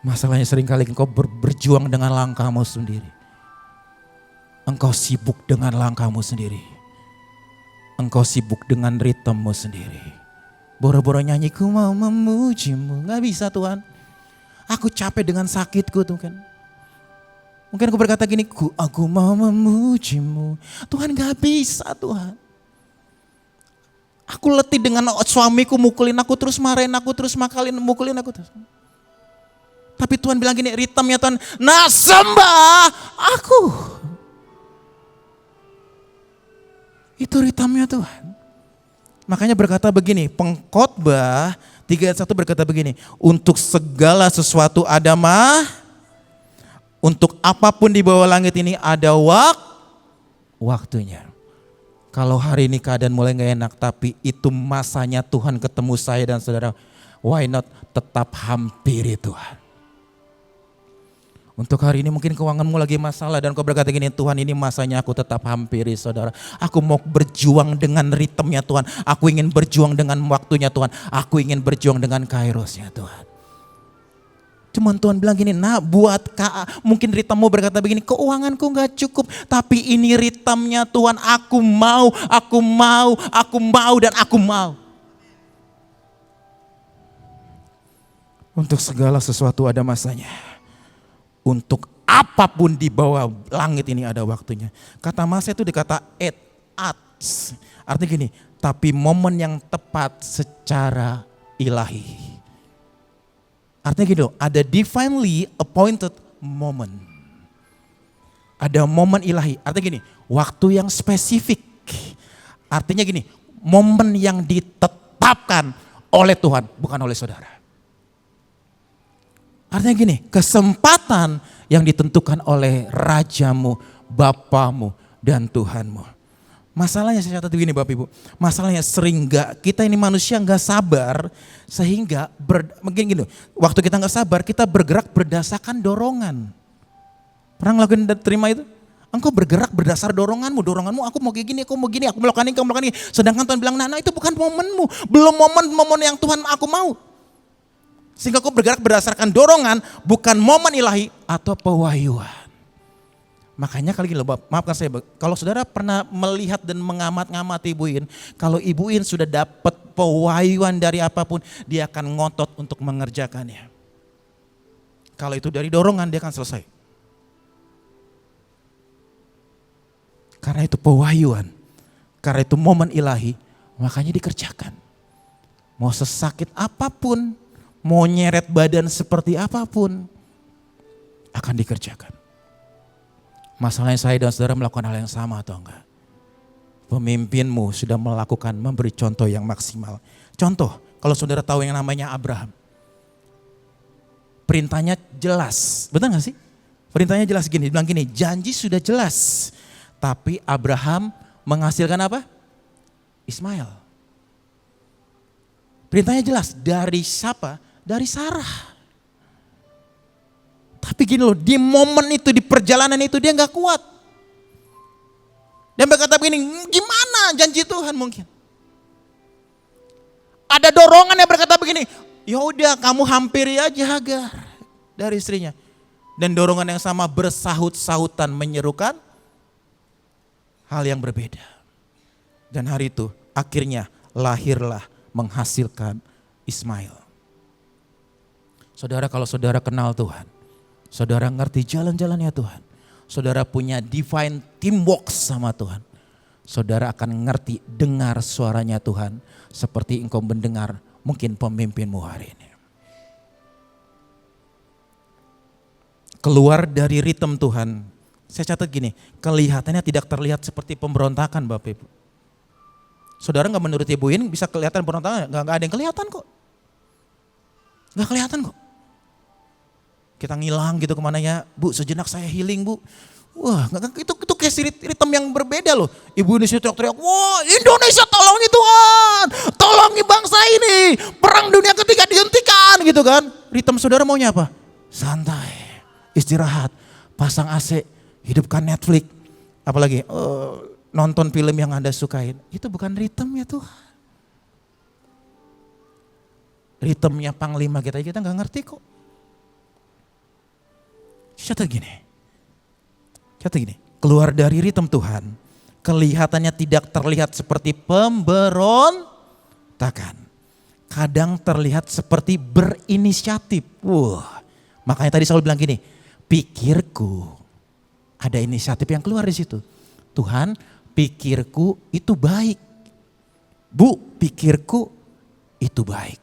Masalahnya seringkali engkau berjuang dengan langkahmu sendiri. Engkau sibuk dengan langkahmu sendiri. Engkau sibuk dengan ritmemu sendiri. Boro-boro nyanyi, ku mau memujimu. Gak bisa Tuhan. Aku capek dengan sakitku tuh kan. Mungkin aku berkata gini, aku mau memujimu. Tuhan gak bisa Tuhan. Aku letih dengan suamiku mukulin aku terus, marahin aku terus, mukulin aku terus. Tapi Tuhan bilang gini, ritmenya Tuhan, nah sembah aku. Itu ritmenya Tuhan. Makanya berkata begini, Pengkhotbah 3:1 berkata begini, untuk segala sesuatu ada untuk apapun di bawah langit ini ada waktunya. Kalau hari ini keadaan mulai gak enak, tapi itu masanya Tuhan ketemu saya dan saudara, why not tetap hampiri Tuhan. Untuk hari ini mungkin keuanganmu lagi masalah dan kau berkata gini, Tuhan ini masanya aku tetap hampiri saudara. Aku mau berjuang dengan ritmenya Tuhan. Aku ingin berjuang dengan waktunya Tuhan. Aku ingin berjuang dengan kairosnya Tuhan. Cuman Tuhan bilang gini, nah buat mungkin ritmemu berkata begini, keuanganku gak cukup. Tapi ini ritmenya Tuhan, aku mau dan aku mau. Untuk segala sesuatu ada masanya. Untuk apapun di bawah langit ini ada waktunya. Kata masa itu dikata artinya gini, tapi momen yang tepat secara ilahi. Artinya gini loh, ada divinely appointed moment. Ada momen ilahi, artinya gini, waktu yang spesifik. Artinya gini, momen yang ditetapkan oleh Tuhan, bukan oleh saudara. Artinya gini, kesempatan yang ditentukan oleh rajamu, bapamu, dan Tuhanmu. Masalahnya saya catat begini Bapak Ibu, masalahnya kita ini manusia gak sabar sehingga, mungkin gini, waktu kita gak sabar kita bergerak berdasarkan dorongan. Pernah ngelakuin terima itu? Engkau bergerak berdasar doronganmu aku mau kayak gini, aku mau gini, aku melakukan ini, sedangkan Tuhan bilang nah itu bukan momenmu, belum momen yang Tuhan aku mau. Sehingga kau bergerak berdasarkan dorongan, bukan momen ilahi atau pewahyuan. Makanya kali ini maafkan saya, kalau saudara pernah melihat dan mengamati Ibu In, kalau Ibu In sudah dapat pewahyuan dari apapun, dia akan ngotot untuk mengerjakannya. Kalau itu dari dorongan, dia akan selesai. Karena itu pewahyuan, karena itu momen ilahi, makanya dikerjakan. Mau sesakit apapun, mau nyeret badan seperti apapun, akan dikerjakan. Masalahnya saya dan saudara melakukan hal yang sama atau enggak? Pemimpinmu sudah memberi contoh yang maksimal. Contoh, kalau saudara tahu yang namanya Abraham. Perintahnya jelas, betul gak sih? Perintahnya jelas gini, bilang gini, janji sudah jelas. Tapi Abraham menghasilkan apa? Ismail. Perintahnya jelas, dari siapa? Dari Sarah. Tapi gini loh, di momen itu, di perjalanan itu dia gak kuat. Dan berkata begini, gimana janji Tuhan mungkin? Ada dorongan yang berkata begini, ya udah kamu hampiri aja Hagar dari istrinya. Dan dorongan yang sama bersahut-sahutan menyerukan hal yang berbeda. Dan hari itu akhirnya lahirlah menghasilkan Ismail. Saudara, kalau saudara kenal Tuhan, saudara ngerti jalan-jalannya Tuhan, saudara punya divine teamwork sama Tuhan, saudara akan ngerti dengar suaranya Tuhan seperti engkau mendengar mungkin pemimpinmu hari ini. Keluar dari ritme Tuhan. Saya catat gini, kelihatannya tidak terlihat seperti pemberontakan Bapak Ibu. Saudara gak menurut Ibuin bisa kelihatan pemberontakan? Gak ada yang kelihatan kok. Gak kelihatan kok. Kita ngilang gitu kemana ya, Bu sejenak saya healing Bu. Wah itu kayak ritme yang berbeda loh. Ibu Indonesia teriak-teriak, wah Indonesia tolongi Tuhan, tolongi bangsa ini. Perang dunia ketiga dihentikan gitu kan. Ritme saudara maunya apa? Santai, istirahat, pasang AC, hidupkan Netflix. Apalagi nonton film yang Anda sukain. Itu bukan ritmenya Tuhan. Ritmenya panglima kita gak ngerti kok. Catat gini, keluar dari ritme Tuhan, kelihatannya tidak terlihat seperti pemberontakan. Kadang terlihat seperti berinisiatif. Makanya tadi Saul bilang gini, pikirku ada inisiatif yang keluar di situ. Tuhan, pikirku itu baik. Bu, pikirku itu baik.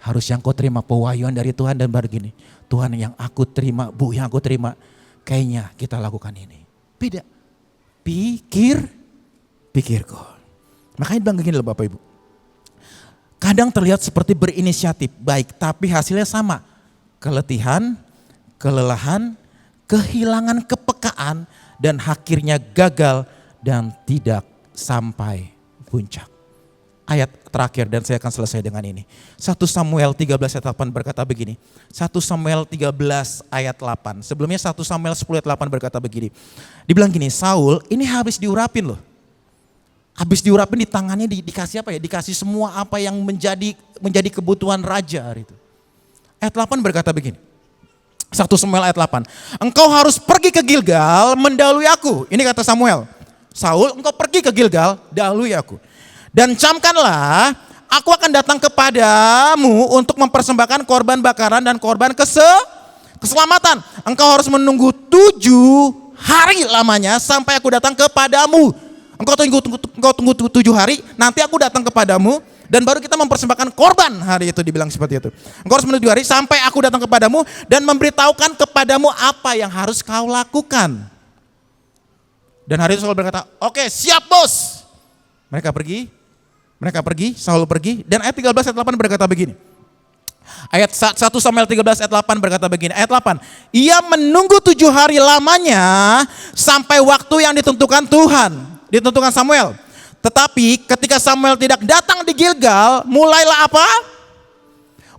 Harus yang kau terima pewahyuan dari Tuhan dan baru gini. Tuhan yang aku terima, Bu yang aku terima. Kayaknya kita lakukan ini. Beda. Pikirku. Makanya bilang gini loh Bapak Ibu. Kadang terlihat seperti berinisiatif baik tapi hasilnya sama. Keletihan, kelelahan, kehilangan kepekaan dan akhirnya gagal dan tidak sampai puncak. Ayat terakhir dan saya akan selesai dengan ini. 1 Samuel 13 ayat 8 berkata begini. 1 Samuel 13 ayat 8. Sebelumnya 1 Samuel 10 ayat 8 berkata begini. Dibilang gini, Saul ini habis diurapin loh. Habis diurapin di tangannya dikasih apa ya? Dikasih semua apa yang menjadi kebutuhan raja hari itu. Ayat 8 berkata begini. 1 Samuel ayat 8. Engkau harus pergi ke Gilgal mendahului aku. Ini kata Samuel. Saul, engkau pergi ke Gilgal, dahului aku. Dan camkanlah, aku akan datang kepadamu untuk mempersembahkan korban bakaran dan korban keselamatan. Engkau harus menunggu 7 hari lamanya sampai aku datang kepadamu. Engkau tunggu 7 hari, nanti aku datang kepadamu dan baru kita mempersembahkan korban hari itu dibilang seperti itu. Engkau harus menunggu 7 hari sampai aku datang kepadamu dan memberitahukan kepadamu apa yang harus kau lakukan. Dan hari itu Saul berkata, oke, siap bos. Mereka pergi, Saul pergi, dan ayat 13 ayat 8 berkata begini. Ayat 1 Samuel 13 ayat 8 berkata begini, ayat 8. Ia menunggu 7 hari lamanya sampai waktu yang ditentukan Tuhan, ditentukan Samuel. Tetapi ketika Samuel tidak datang di Gilgal, mulailah apa?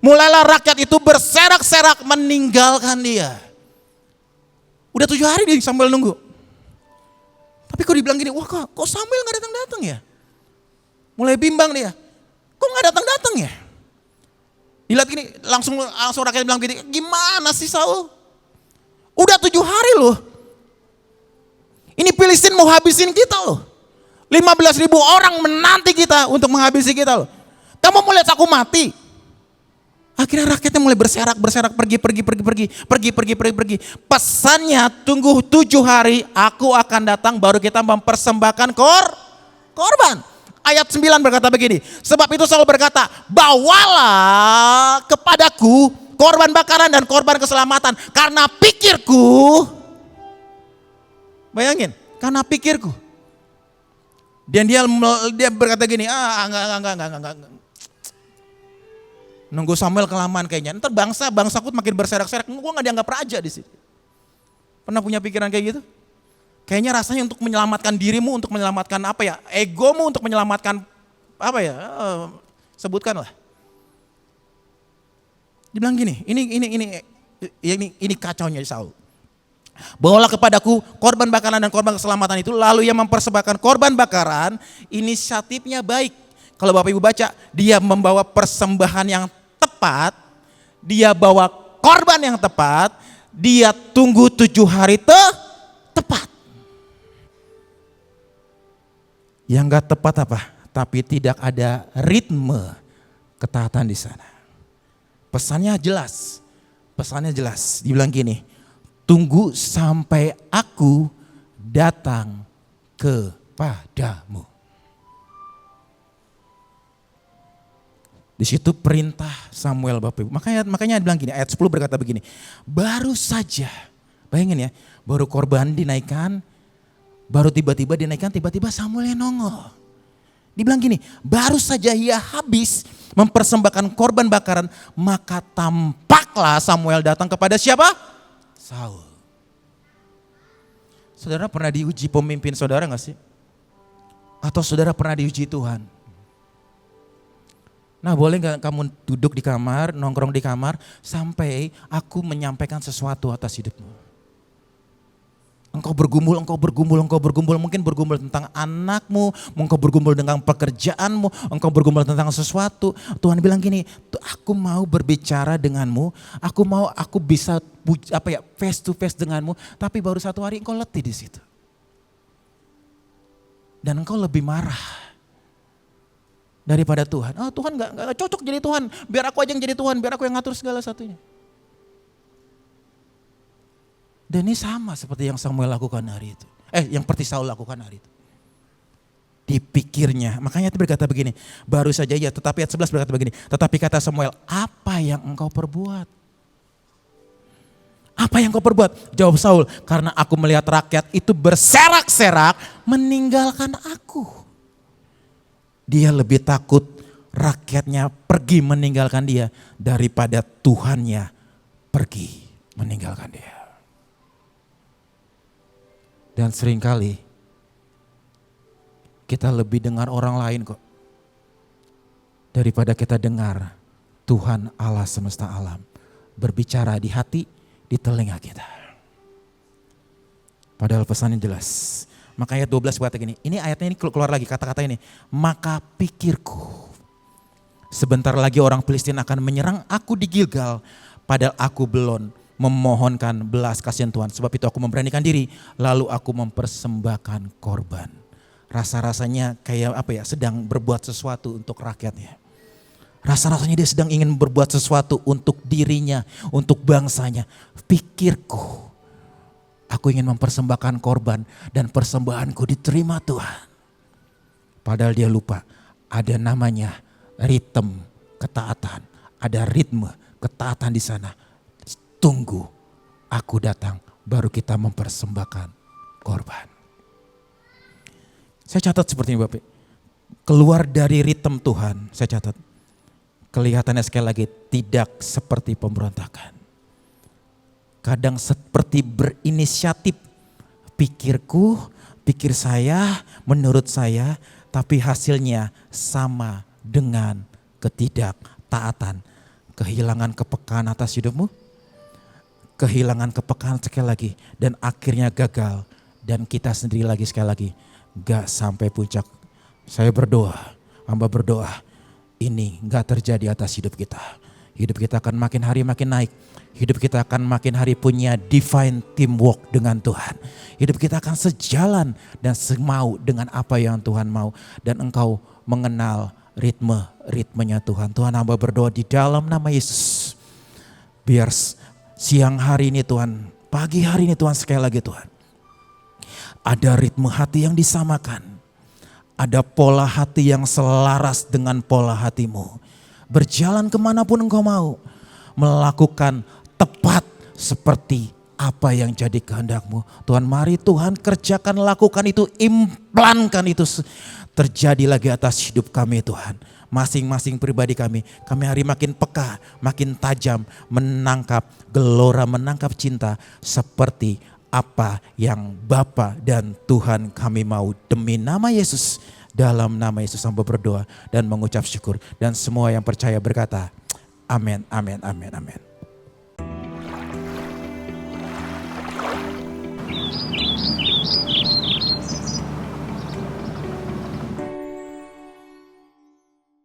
Mulailah rakyat itu berserak-serak meninggalkan dia. Udah 7 hari nih Samuel nunggu. Tapi kok dibilang gini, wah kok Samuel gak datang-datang ya? Mulai bimbang dia, kok gak datang-datang ya? Dilihat gini, langsung rakyat bilang gini, gimana sih Saul? Udah 7 hari loh. Ini Filistin mau habisin kita loh. 15.000 orang menanti kita untuk menghabisi kita loh. Kamu mau lihat aku mati? Akhirnya rakyatnya mulai berserak, pergi. Pesannya tunggu 7 hari, aku akan datang baru kita mempersembahkan korban. Ayat 9 berkata begini, sebab itu Saul berkata, bawalah kepadaku korban bakaran dan korban keselamatan, karena pikirku, bayangin, karena pikirku. Dan dia berkata gini, enggak. Nunggu Samuel kelamaan kayaknya, ntar bangsaku makin berserak-serak, gue gak dianggap raja di sini. Pernah punya pikiran kayak gitu? Kayaknya rasanya untuk menyelamatkan dirimu, untuk menyelamatkan apa ya, egomu, untuk menyelamatkan apa ya, sebutkanlah. Dibilang gini, ini kacaunya Saul. Bawalah kepadaku korban bakaran dan korban keselamatan itu, lalu ia mempersembahkan korban bakaran, inisiatifnya baik. Kalau Bapak Ibu baca, dia membawa persembahan yang tepat, dia bawa korban yang tepat, dia tunggu 7 hari tepat. Yang gak tepat apa? Tapi tidak ada ritme ketaatan di sana. Pesannya jelas. Dibilang gini, tunggu sampai aku datang padamu. Di situ perintah Samuel Bapak Ibu. Makanya bilang gini, ayat 10 berkata begini. Baru saja, bayangin ya, baru korban dinaikkan, baru tiba-tiba dinaikkan, tiba-tiba Samuel yang nongol. Dibilang gini, baru saja ia habis mempersembahkan korban bakaran, maka tampaklah Samuel datang kepada siapa? Saul. Saudara pernah diuji pemimpin saudara gak sih? Atau saudara pernah diuji Tuhan? Nah, boleh gak kamu duduk di kamar, nongkrong di kamar, sampai aku menyampaikan sesuatu atas hidupmu. Engkau bergumul, mungkin bergumul tentang anakmu, engkau bergumul tentang pekerjaanmu, engkau bergumul tentang sesuatu. Tuhan bilang gini, aku mau berbicara denganmu, aku bisa face to face denganmu, tapi baru satu hari engkau letih di situ. Dan engkau lebih marah daripada Tuhan. Oh, Tuhan gak cocok jadi Tuhan, biar aku aja yang jadi Tuhan, biar aku yang ngatur segala satunya. Dan ini sama seperti yang Samuel lakukan hari itu. Yang seperti Saul lakukan hari itu. Dipikirnya, makanya itu berkata begini, baru saja ya, tetapi ayat 11 berkata begini, tetapi kata Samuel, apa yang engkau perbuat? Apa yang kau perbuat? Jawab Saul, karena aku melihat rakyat itu berserak-serak meninggalkan aku. Dia lebih takut rakyatnya pergi meninggalkan dia daripada Tuhannya pergi meninggalkan dia. Dan seringkali kita lebih dengar orang lain kok daripada kita dengar Tuhan Allah semesta alam berbicara di hati, di telinga kita. Padahal pesannya jelas. Maka ayat 12 berkata gini, ini ayatnya ini keluar lagi kata-kata ini. Maka pikirku, sebentar lagi orang Filistin akan menyerang aku di Gilgal, padahal aku belum memohonkan belas kasihan Tuhan. Sebab itu aku memberanikan diri, lalu aku mempersembahkan korban. Rasa-rasanya kayak sedang berbuat sesuatu untuk rakyatnya. Rasa-rasanya dia sedang ingin berbuat sesuatu untuk dirinya, untuk bangsanya. Pikirku, aku ingin mempersembahkan korban dan persembahanku diterima Tuhan. Padahal dia lupa ada namanya ritme ketaatan. Ada ritme ketaatan di sana. Tunggu aku datang baru kita mempersembahkan korban. Saya catat seperti ini Bapak. Keluar dari ritme Tuhan, saya catat. Kelihatannya sekali lagi tidak seperti pemberontakan. Kadang seperti berinisiatif, pikir saya, menurut saya, tapi hasilnya sama dengan ketidaktaatan. Kehilangan kepekaan atas hidupmu, kehilangan kepekaan sekali lagi, dan akhirnya gagal. Dan kita sendiri lagi sekali lagi, gak sampai puncak. Saya berdoa, hamba berdoa, ini gak terjadi atas hidup kita. Hidup kita akan makin hari makin naik. Hidup kita akan makin hari punya divine teamwork dengan Tuhan. Hidup kita akan sejalan dan semau dengan apa yang Tuhan mau. Dan engkau mengenal ritmenya Tuhan. Tuhan hamba berdoa di dalam nama Yesus. Biar siang hari ini Tuhan, pagi hari ini Tuhan, sekali lagi Tuhan. Ada ritme hati yang disamakan. Ada pola hati yang selaras dengan pola hatimu. Berjalan kemanapun engkau mau. Melakukan tepat seperti apa yang jadi kehendakmu. Tuhan mari Tuhan kerjakan, lakukan itu, implankan itu terjadi lagi atas hidup kami Tuhan. Masing-masing pribadi kami hari makin peka, makin tajam menangkap gelora, menangkap cinta seperti apa yang Bapa dan Tuhan kami mau. Demi nama Yesus, dalam nama Yesus hamba berdoa dan mengucap syukur. Dan semua yang percaya berkata, amin, amin, amin, amin.